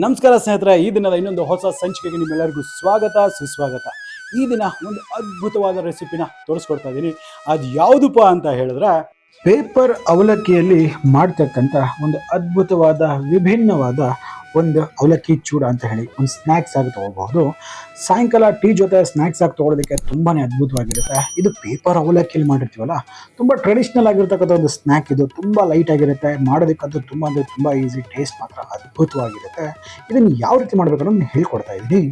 ನಮಸ್ಕಾರ ಸ್ನೇಹಿತರೆ, ಈ ದಿನದ ಇನ್ನೊಂದು ಹೊಸ ಸಂಚಿಕೆಗೆ ನಿಮ್ಮೆಲ್ಲರಿಗೂ ಸ್ವಾಗತ ಸುಸ್ವಾಗತ. ಈ ದಿನ ಒಂದು ಅದ್ಭುತವಾದ ರೆಸಿಪಿನ ತೋರಿಸ್ಕೊಡ್ತಾ ಇದ್ದೀನಿ. ಅದು ಯಾವುದಪ್ಪ ಅಂತ ಹೇಳಿದ್ರೆ, ಪೇಪರ್ ಅವಲಕ್ಕಿಯಲ್ಲಿ ಮಾಡ್ತಕ್ಕಂಥ ಒಂದು ಅದ್ಭುತವಾದ ವಿಭಿನ್ನವಾದ ಒಂದು ಅವಲಕ್ಕಿ ಚೂಡ ಅಂತ ಹೇಳಿ ಒಂದು ಸ್ನ್ಯಾಕ್ಸ್ ಆಗಿ ತೊಗೋಬಹುದು. ಸಾಯಂಕಾಲ ಟೀ ಜೊತೆ ಸ್ನ್ಯಾಕ್ಸ್ ಆಗಿ ತೊಗೊಳೋದಕ್ಕೆ ತುಂಬಾ ಅದ್ಭುತವಾಗಿರುತ್ತೆ. ಇದು ಪೇಪರ್ ಅವಲಕ್ಕಿಯಲ್ಲಿ ಮಾಡಿರ್ತೀವಲ್ಲ, ತುಂಬ ಟ್ರೆಡಿಷ್ನಲ್ ಆಗಿರ್ತಕ್ಕಂಥ ಒಂದು ಸ್ನ್ಯಾಕ್. ಇದು ತುಂಬ ಲೈಟ್ ಆಗಿರುತ್ತೆ, ಮಾಡೋದಕ್ಕಂತೂ ತುಂಬ ಅಂದರೆ ತುಂಬ ಈಸಿ, ಟೇಸ್ಟ್ ಮಾತ್ರ ಅದ್ಭುತವಾಗಿರುತ್ತೆ. ಇದನ್ನು ಯಾವ ರೀತಿ ಮಾಡಬೇಕು ಅನ್ನೋದು ಹೇಳ್ಕೊಡ್ತಾ ಇದ್ದೀನಿ.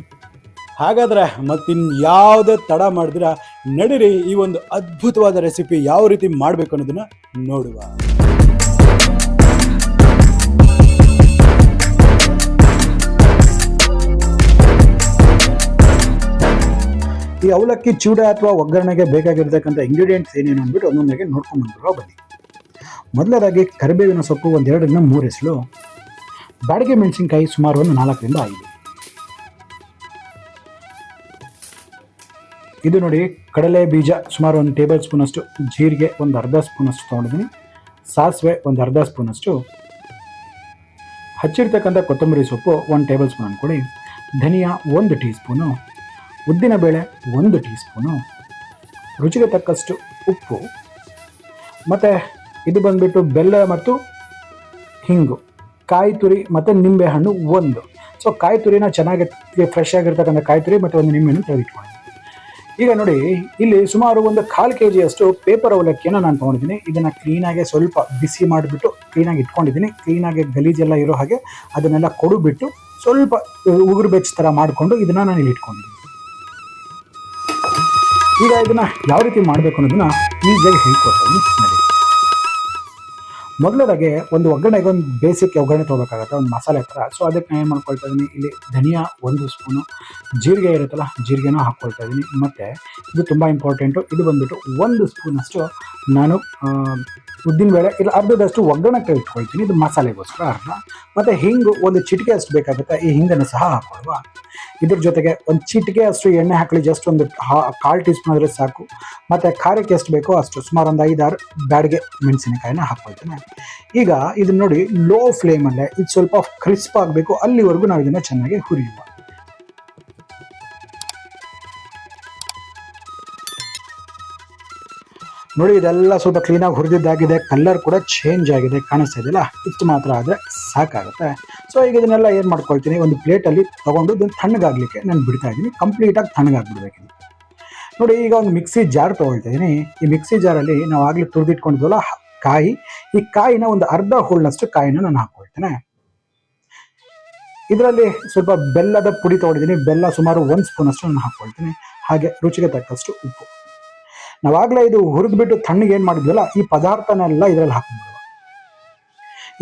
ಹಾಗಾದರೆ ಮತ್ತಿನ್ಯಾವುದೇ ತಡ ಮಾಡಿದ್ರೆ ನಡೀರಿ ಈ ಒಂದು ಅದ್ಭುತವಾದ ರೆಸಿಪಿ ಯಾವ ರೀತಿ ಮಾಡಬೇಕು ಅನ್ನೋದನ್ನ ನೋಡುವ. ಈ ಅವಲಕ್ಕಿ ಚೂಡ ಅಥವಾ ಒಗ್ಗರಣೆಗೆ ಬೇಕಾಗಿರ್ತಕ್ಕಂಥ ಇಂಗ್ರೀಡಿಯೆಂಟ್ಸ್ ಏನೇನು ಅಂದ್ಬಿಟ್ಟು ಒಂದೊಂದಾಗಿ ನೋಡ್ಕೊಂಡು ಬಂದಿರುವ ಬನ್ನಿ. ಮೊದಲದಾಗಿ ಕರಿಬೇವಿನ ಸೊಪ್ಪು 2 ರಿಂದ 3 ಎಸಳು, ಬಾಡಿಗೆ ಮೆಣಸಿನಕಾಯಿ ಸುಮಾರು ಒಂದು 4 ರಿಂದ 5. ಇದು ನೋಡಿ, ಕಡಲೆ ಬೀಜ ಸುಮಾರು 1 ಟೇಬಲ್ ಸ್ಪೂನ್ ಅಷ್ಟು, ಜೀರಿಗೆ ಒಂದು ಅರ್ಧ ಸ್ಪೂನ್ ಅಷ್ಟು ತೊಗೊಂಡಿದ್ದೀನಿ, ಸಾಸಿವೆ ಒಂದು ಅರ್ಧ ಸ್ಪೂನ್ ಅಷ್ಟು, ಹಚ್ಚಿರ್ತಕ್ಕಂಥ ಕೊತ್ತಂಬರಿ ಸೊಪ್ಪು 1 ಟೇಬಲ್ ಸ್ಪೂನ್ ಅಂದ್ಕೊಳ್ಳಿ, ಧನಿಯಾ 1 ಟೀ ಸ್ಪೂನು, ಉದ್ದಿನಬೇಳೆ 1 ಟೀ ಸ್ಪೂನು, ರುಚಿಗೆ ತಕ್ಕಷ್ಟು ಉಪ್ಪು, ಮತ್ತು ಇದು ಬಂದುಬಿಟ್ಟು ಬೆಲ್ಲ ಮತ್ತು ಹಿಂಗು, ಕಾಯಿ ತುರಿ ಮತ್ತು ನಿಂಬೆಹಣ್ಣು 1. ಸೊ ಕಾಯಿ ತುರಿನ ಚೆನ್ನಾಗಿ ಫ್ರೆಶ್ ಆಗಿರ್ತಕ್ಕಂಥ ಕಾಯಿ ತುರಿ ಮತ್ತು 1 ನಿಂಬೆಹಣ್ಣು ತೆಗೆದಿಟ್ಕೊಂಡು. ಈಗ ನೋಡಿ, ಇಲ್ಲಿ ಸುಮಾರು ಒಂದು 1/4 kg ಅಷ್ಟು ಪೇಪರ್ ಅವಲಕ್ಕಿಯನ್ನು ನಾನು ತೊಗೊಂಡಿದ್ದೀನಿ. ಇದನ್ನು ಕ್ಲೀನಾಗಿ ಸ್ವಲ್ಪ ಬಿಸಿ ಮಾಡಿಬಿಟ್ಟು ಕ್ಲೀನಾಗಿ ಇಟ್ಕೊಂಡಿದ್ದೀನಿ. ಕ್ಲೀನಾಗಿ ಗಲೀಜೆಲ್ಲ ಇರೋ ಹಾಗೆ ಅದನ್ನೆಲ್ಲ ಕೊಡುಬಿಟ್ಟು ಸ್ವಲ್ಪ ಉಗುರು ಬೆಚ್ಚ ಥರ ಮಾಡಿಕೊಂಡು ಇದನ್ನು ನಾನು ಇಲ್ಲಿ ಇಟ್ಕೊಂಡಿದ್ದೀನಿ. ಈಗ ಇದನ್ನು ಯಾವ ರೀತಿ ಮಾಡಬೇಕು ಅನ್ನೋದನ್ನ ಈಸಿಯಾಗಿ ಹೇಳ್ಕೊಡ್ತೀನಿ ನೋಡಿ. ಮೊದಲದಾಗೆ ಒಂದು ಒಗ್ಗರಣೆಗೆ ಒಂದು ಬೇಸಿಕ್ ಒಗ್ಗರಣೆ ತೊಗೋಬೇಕಾಗತ್ತೆ, ಒಂದು ಮಸಾಲೆ ಥರ. ಸೊ ಅದಕ್ಕೆ ನಾನು ಏನು ಮಾಡ್ಕೊಳ್ತಾ ಇದ್ದೀನಿ, ಇಲ್ಲಿ ಧನಿಯಾ 1 ಸ್ಪೂನು, ಜೀರಿಗೆ ಇರುತ್ತಲ್ಲ ಜೀರಿಗೆನೂ ಹಾಕ್ಕೊಳ್ತಾ ಇದ್ದೀನಿ. ಮತ್ತು ಇದು ತುಂಬ ಇಂಪಾರ್ಟೆಂಟು, ಇದು ಬಂದುಬಿಟ್ಟು 1 ಸ್ಪೂನಷ್ಟು ನಾನು ಉದ್ದಿನಬೇಳೆ ಇಲ್ಲ ಅರ್ಧದಷ್ಟು ಒಗ್ಗರಣೆಗೆ ಇಟ್ಕೊಳ್ತೀನಿ, ಇದು ಮಸಾಲೆಗೋಸ್ಕರ ಅರ್ಧ. ಮತ್ತು ಹಿಂಗು 1 ಚಿಟಿಕೆ ಅಷ್ಟು ಬೇಕಾಗುತ್ತೆ, ಈ ಹಿಂಗನ್ನು ಸಹ ಹಾಕ್ಕೊಳ್ವಾ. ಇದ್ರ ಜೊತೆಗೆ 1 ಚಿಟಿಕೆ ಅಷ್ಟು ಎಣ್ಣೆ ಹಾಕಲಿ, ಜಸ್ಟ್ ಒಂದು 1/4 ಟೀ ಸ್ಪೂನ್ ಆದರೆ ಸಾಕು. ಮತ್ತು ಖಾರಕ್ಕೆ ಎಷ್ಟು ಬೇಕೋ ಅಷ್ಟು, ಸುಮಾರು ಒಂದು 5-6 ಬ್ಯಾಡಿಗೆ ಮೆಣಸಿನಕಾಯಿನ ಹಾಕ್ಕೊಳ್ತೀನಿ. ಈಗ ಇದನ್ನ ನೋಡಿ, ಲೋ ಫ್ಲೇಮಲ್ಲೇ ಇದು ಸ್ವಲ್ಪ ಕ್ರಿಸ್ಪ್ ಆಗಬೇಕು, ಅಲ್ಲಿವರೆಗೂ ನಾವು ಇದನ್ನು ಚೆನ್ನಾಗಿ ಹುರಿಯುವ. ನೋಡಿ, ಇದೆಲ್ಲ ಸ್ವಲ್ಪ ಕ್ಲೀನಾಗಿ ಹುರಿದಿದ್ದಾಗಿದೆ, ಕಲರ್ ಕೂಡ ಚೇಂಜ್ ಆಗಿದೆ, ಕಾಣಿಸ್ತಾ ಇದೆಯಲ್ಲ, ಇಷ್ಟು ಮಾತ್ರ ಆದರೆ ಸಾಕಾಗುತ್ತೆ. ಸೊ ಈಗ ಇದನ್ನೆಲ್ಲ ಏನು ಮಾಡ್ಕೊಳ್ತೀನಿ, ಒಂದು ಪ್ಲೇಟಲ್ಲಿ ತೊಗೊಂಡು ಇದನ್ನು ತಣ್ಣಗಾಗಲಿಕ್ಕೆ ನಾನು ಬಿಡ್ತಾ ಇದ್ದೀನಿ. ಕಂಪ್ಲೀಟಾಗಿ ತಣ್ಣಗಾಗ್ಬಿಡ್ಬೇಕು. ನೋಡಿ, ಈಗ ಒಂದು ಮಿಕ್ಸಿ ಜಾರ್ ತೊಗೊಳ್ತಾ ಇದ್ದೀನಿ. ಈ ಮಿಕ್ಸಿ ಜಾರಲ್ಲಿ ನಾವು ಆಗಲೇ ತುರಿದಿಟ್ಕೊಂಡಿದ್ವಲ್ಲ ಕಾಯಿ, ಈ ಕಾಯಿನ ಒಂದು ಅರ್ಧ ಹೋಳ್ನಷ್ಟು ಕಾಯಿನ ನಾನು ಹಾಕ್ಕೊಳ್ತೇನೆ. ಇದರಲ್ಲಿ ಸ್ವಲ್ಪ ಬೆಲ್ಲದ ಪುಡಿ ತೊಗೊಂಡಿದ್ದೀನಿ, ಬೆಲ್ಲ ಸುಮಾರು 1 ಸ್ಪೂನ್ ಅಷ್ಟು ನಾನು ಹಾಕ್ಕೊಳ್ತೀನಿ. ಹಾಗೆ ರುಚಿಗೆ ತಕ್ಕಷ್ಟು ಉಪ್ಪು. ನಾವಾಗಲೇ ಇದು ಹುರಿದ್ಬಿಟ್ಟು ತಣ್ಣಗೆ ಏನು ಮಾಡಿದ್ವಲ್ಲ, ಈ ಪದಾರ್ಥನೆಲ್ಲ ಇದರಲ್ಲಿ ಹಾಕ್ಬಿಡುವ.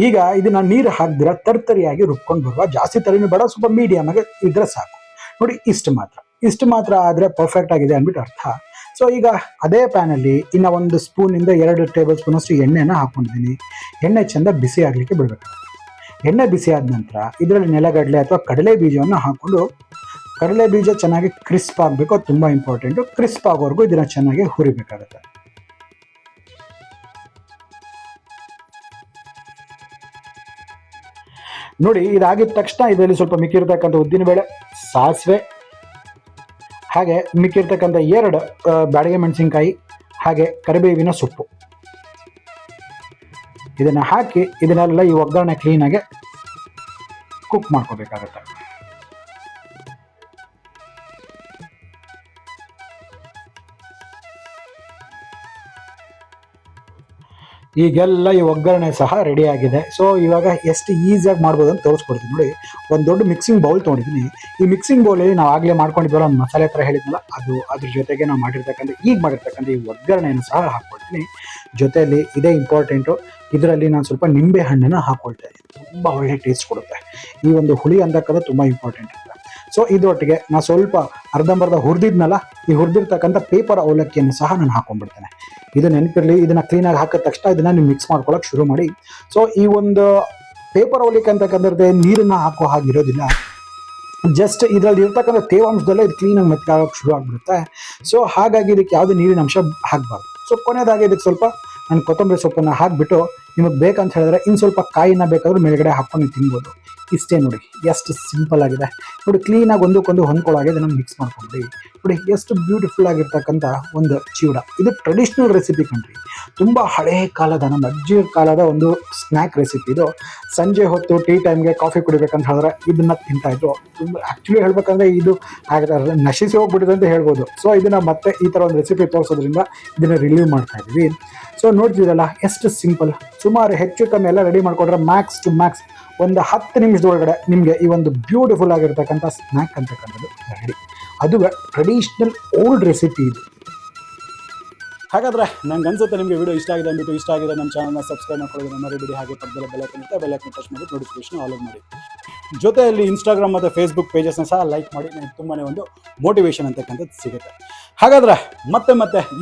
ಈಗ ಇದನ್ನ ನೀರು ಹಾಕ್ದಿರ ತರ್ತರಿಯಾಗಿ ರುಬ್ಕೊಂಡು ಬರುವ. ಜಾಸ್ತಿ ತರಿನೂ ಬೇಡ, ಸ್ವಲ್ಪ ಮೀಡಿಯಮ್ ಆಗಿ ಇದ್ರೆ ಸಾಕು. ನೋಡಿ, ಇಷ್ಟು ಮಾತ್ರ ಆದರೆ ಪರ್ಫೆಕ್ಟ್ ಆಗಿದೆ ಅಂದ್ಬಿಟ್ಟು ಅರ್ಥ. ಸೊ ಈಗ ಅದೇ ಪ್ಯಾನಲ್ಲಿ ಇನ್ನು 1 ಸ್ಪೂನಿಂದ 2 ಟೇಬಲ್ ಸ್ಪೂನ್ ಅಷ್ಟು ಎಣ್ಣೆನ ಹಾಕ್ಕೊಂಡಿದ್ದೀನಿ. ಎಣ್ಣೆ ಚೆಂದ ಬಿಸಿ ಆಗಲಿಕ್ಕೆ ಬಿಡಬೇಕಾಗುತ್ತೆ. ಎಣ್ಣೆ ಬಿಸಿ ಆದ ನಂತರ ಇದರಲ್ಲಿ ನೆಲಗಡಲೆ ಅಥವಾ ಕಡಲೆ ಬೀಜವನ್ನು ಹಾಕ್ಕೊಂಡು, ಕಡಲೆ ಬೀಜ ಚೆನ್ನಾಗಿ ಕ್ರಿಸ್ಪ್ ಆಗಬೇಕು, ಅದು ತುಂಬ ಇಂಪಾರ್ಟೆಂಟು. ಕ್ರಿಸ್ಪ್ ಆಗೋವರೆಗೂ ಇದನ್ನು ಚೆನ್ನಾಗಿ ಹುರಿಬೇಕಾಗುತ್ತೆ. ನೋಡಿ, ಇದಾಗಿದ ತಕ್ಷಣ ಇದರಲ್ಲಿ ಸ್ವಲ್ಪ ಮಿಕ್ಕಿರ್ತಕ್ಕಂಥ ಉದ್ದಿನಬೇಳೆ, ಸಾಸಿವೆ, ಹಾಗೆ ಮಿಕ್ಕಿರ್ತಕ್ಕಂಥ 2 ಬ್ಯಾಡಿಗೆ ಮೆಣಸಿನಕಾಯಿ, ಹಾಗೆ ಕರಿಬೇವಿನ ಸೊಪ್ಪು ಇದನ್ನು ಹಾಕಿ ಇದನ್ನೆಲ್ಲ ಈ ಒಗ್ಗರಣೆ ಕ್ಲೀನಾಗಿ ಕುಕ್ ಮಾಡ್ಕೋಬೇಕಾಗತ್ತೆ. ಈಗೆಲ್ಲ ಈ ಒಗ್ಗರಣೆ ಸಹ ರೆಡಿ ಆಗಿದೆ. ಸೊ ಇವಾಗ ಎಷ್ಟು ಈಸಿಯಾಗಿ ಮಾಡ್ಬೋದು ಅಂತ ತೋರಿಸ್ಕೊಡ್ತೀನಿ ನೋಡಿ. ಒಂದು ದೊಡ್ಡ ಮಿಕ್ಸಿಂಗ್ ಬೌಲ್ ತೊಗೊಂಡಿದ್ದೀನಿ. ಈ ಮಿಕ್ಸಿಂಗ್ ಬೌಲಲ್ಲಿ ನಾವು ಆಗಲೇ ಮಾಡ್ಕೊಂಡಿದ್ವಲ್ಲ ಒಂದು ಮಸಾಲೆ ಥರ ಹೇಳಿದ್ನಲ್ಲ, ಅದ್ರ ಜೊತೆಗೆ ನಾವು ಮಾಡಿರ್ತಕ್ಕಂಥ ಈ ಒಗ್ಗರಣೆಯನ್ನು ಸಹ ಹಾಕ್ಕೊಳ್ತೀನಿ. ಜೊತೆಯಲ್ಲಿ ಇದೇ ಇಂಪಾರ್ಟೆಂಟು, ಇದರಲ್ಲಿ ನಾನು ಸ್ವಲ್ಪ ನಿಂಬೆ ಹಣ್ಣನ್ನು ಹಾಕ್ಕೊಳ್ತಾ ಇದ್ದೀನಿ. ತುಂಬ ಒಳ್ಳೆ ಟೇಸ್ಟ್ ಕೊಡುತ್ತೆ. ಈ ಒಂದು ಹುಳಿ ಅಂತಕ್ಕಂಥ ತುಂಬ ಇಂಪಾರ್ಟೆಂಟ್ ಅಂತ. ಸೊ ಇದರೊಟ್ಟಿಗೆ ನಾನು ಸ್ವಲ್ಪ ಅರ್ಧಂಬರ್ಧ ಹುರಿದಿದ್ನಲ್ಲ, ಈ ಹುರಿದಿರ್ತಕ್ಕಂಥ ಪೇಪರ್ ಅವಲಕ್ಕಿಯನ್ನು ಸಹ ನಾನು ಹಾಕೊಂಡ್ಬಿಡ್ತೇನೆ. ಇದು ನೆನಪಿರಲಿ, ಇದನ್ನು ಕ್ಲೀನಾಗಿ ಹಾಕಿದ ತಕ್ಷಣ ಇದನ್ನು ನೀವು ಮಿಕ್ಸ್ ಮಾಡ್ಕೊಳ್ಳೋಕೆ ಶುರು ಮಾಡಿ. ಸೊ ಈ ಒಂದು ಪೇಪರ್ ಅವಲಕ್ಕಿ ಅಂತಕ್ಕಂಥದ್ದು ನೀರನ್ನು ಹಾಕೋ ಹಾಗಿರೋದಿಲ್ಲ, ಜಸ್ಟ್ ಇದರಲ್ಲಿ ಇರ್ತಕ್ಕಂಥ ತೇವಾಂಶದಲ್ಲೇ ಇದು ಕ್ಲೀನಾಗಿ ಮೆತ್ತಗಾಗೋಕ್ಕೆ ಶುರು ಆಗಿಬಿಡುತ್ತೆ. ಸೊ ಹಾಗಾಗಿ ಇದಕ್ಕೆ ಯಾವುದೇ ನೀರಿನ ಅಂಶ ಹಾಕಬಾರ್ದು. ಸೊ ಕೊನೆಯದಾಗಿ ಇದಕ್ಕೆ ಸ್ವಲ್ಪ ನಾನು ಕೊತ್ತಂಬರಿ ಸೊಪ್ಪನ್ನು ಹಾಕಿಬಿಟ್ಟು ನಿಮಗೆ ಬೇಕಂತ ಹೇಳಿದ್ರೆ ಇನ್ನು ಸ್ವಲ್ಪ ಕಾಯಿನ ಬೇಕಾದ್ರೆ ಮೇಲ್ಗಡೆ ಹಾಕ್ಕೊಂಡು ತಿನ್ಬೋದು. ಇಷ್ಟೇ ನೋಡಿ, ಎಷ್ಟು ಸಿಂಪಲ್ ಆಗಿದೆ ನೋಡಿ. ಕ್ಲೀನಾಗಿ ಒಂದಕ್ಕೊಂದು ಹೊಂದ್ಕೊಳ್ಳಾಗೆ ಇದನ್ನು ಮಿಕ್ಸ್ ಮಾಡ್ಕೊಂಡ್ರಿ ನೋಡಿ. ಎಷ್ಟು ಬ್ಯೂಟಿಫುಲ್ ಆಗಿರ್ತಕ್ಕಂಥ ಒಂದು ಚಿವಡ. ಇದು ಟ್ರೆಡಿಷ್ನಲ್ ರೆಸಿಪಿ ಕಣ್ರಿ, ತುಂಬ ಹಳೇ ಕಾಲದ ನಮ್ಮ ಅಜ್ಜಿ ಕಾಲದ ಒಂದು ಸ್ನ್ಯಾಕ್ ರೆಸಿಪಿ ಇದು. ಸಂಜೆ ಹೊತ್ತು ಟೀ ಟೈಮ್ಗೆ ಕಾಫಿ ಕುಡಿಬೇಕಂತ ಹೇಳಿದ್ರೆ ಇದನ್ನು ತಿಂತಾಯಿದ್ರು. ತುಂಬ ಆ್ಯಕ್ಚುಲಿ ಹೇಳ್ಬೇಕಂದ್ರೆ ಇದು ನಶಿಸಿ ಹೋಗ್ಬಿಟ್ಟಿದೆ ಅಂತ ಹೇಳ್ಬೋದು. ಸೊ ಇದನ್ನು ಮತ್ತೆ ಈ ಥರ ಒಂದು ರೆಸಿಪಿ ತೋರಿಸೋದ್ರಿಂದ ಇದನ್ನು ರಿಲೀವ್ ಮಾಡ್ತಾ ಇದ್ವಿ. ಸೊ ನೋಡ್ತಿದ್ದೀರಲ್ಲ ಎಷ್ಟು ಸಿಂಪಲ್. ಸುಮಾರು ಹೆಚ್ಚು ಕಮ್ಮಿ ಎಲ್ಲ ರೆಡಿ ಮಾಡಿಕೊಂಡ್ರೆ ಮ್ಯಾಕ್ಸ್ ಟು ಮ್ಯಾಕ್ಸ್ ಒಂದು 10 ನಿಮಿಷದೊಳಗಡೆ ನಿಮಗೆ ಈ ಒಂದು ಬ್ಯೂಟಿಫುಲ್ ಆಗಿರ್ತಕ್ಕಂಥ ಸ್ನ್ಯಾಕ್ ಅಂತಕ್ಕಂಥದ್ದು ರೆಡಿ. ಅದು ಟ್ರೆಡಿಷ್ನಲ್ ಓಲ್ಡ್ ರೆಸಿಪಿ ಇದು. ಹಾಗಾದರೆ ನಂಗೆ ಅನ್ಸುತ್ತೆ ನಿಮಗೆ ವಿಡಿಯೋ ಇಷ್ಟ ಆಗಿದೆ ಅಂದ್ಬಿಟ್ಟು. ಇಷ್ಟ ಆಗಿದೆ ನಮ್ಮ ಚಾನಲ್ನ ಸಬ್ಸ್ಕ್ರೈಬ್ ಮಾಡ್ಕೊಳ್ಳೋದನ್ನ ಮರಿಬೇಡಿ. ಹಾಗೆ ಪಕ್ಕದಲ್ಲಿ ಬೆಲ್ಲೈಕನ್ ಟಚ್ ಮಾಡಿ ನೋಟಿಫಿಕೇಶನ್ ಆಲ್ ಮಾಡಿ. ಜೊತೆಯಲ್ಲಿ ಇನ್ಸ್ಟಾಗ್ರಾಮ್ ಮತ್ತು ಫೇಸ್ಬುಕ್ ಪೇಜಸ್ನ ಸಹ ಲೈಕ್ ಮಾಡಿ. ನನಗೆ ತುಂಬಾ ಒಂದು ಮೋಟಿವೇಶನ್ ಅಂತಕ್ಕಂಥದ್ದು ಸಿಗುತ್ತೆ. ಹಾಗಾದರೆ ಮತ್ತೆ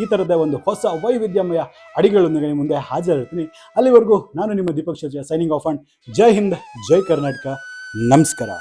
ಈ ಥರದ್ದೇ ಒಂದು ಹೊಸ ವೈವಿಧ್ಯಮಯ ಅಡಿಗೆಗಳೊಂದಿಗೆ ನಿಮ್ಮ ಮುಂದೆ ಹಾಜರಿರ್ತೀನಿ. ಅಲ್ಲಿವರೆಗೂ ನಾನು ನಿಮ್ಮ ದೀಪಕ್ ಶರ್ಜಾ ಸೈನಿಂಗ್ ಆಫ್ ಅಂಡ್ ಜೈ ಹಿಂದ್, ಜೈ ಕರ್ನಾಟಕ, ನಮಸ್ಕಾರ.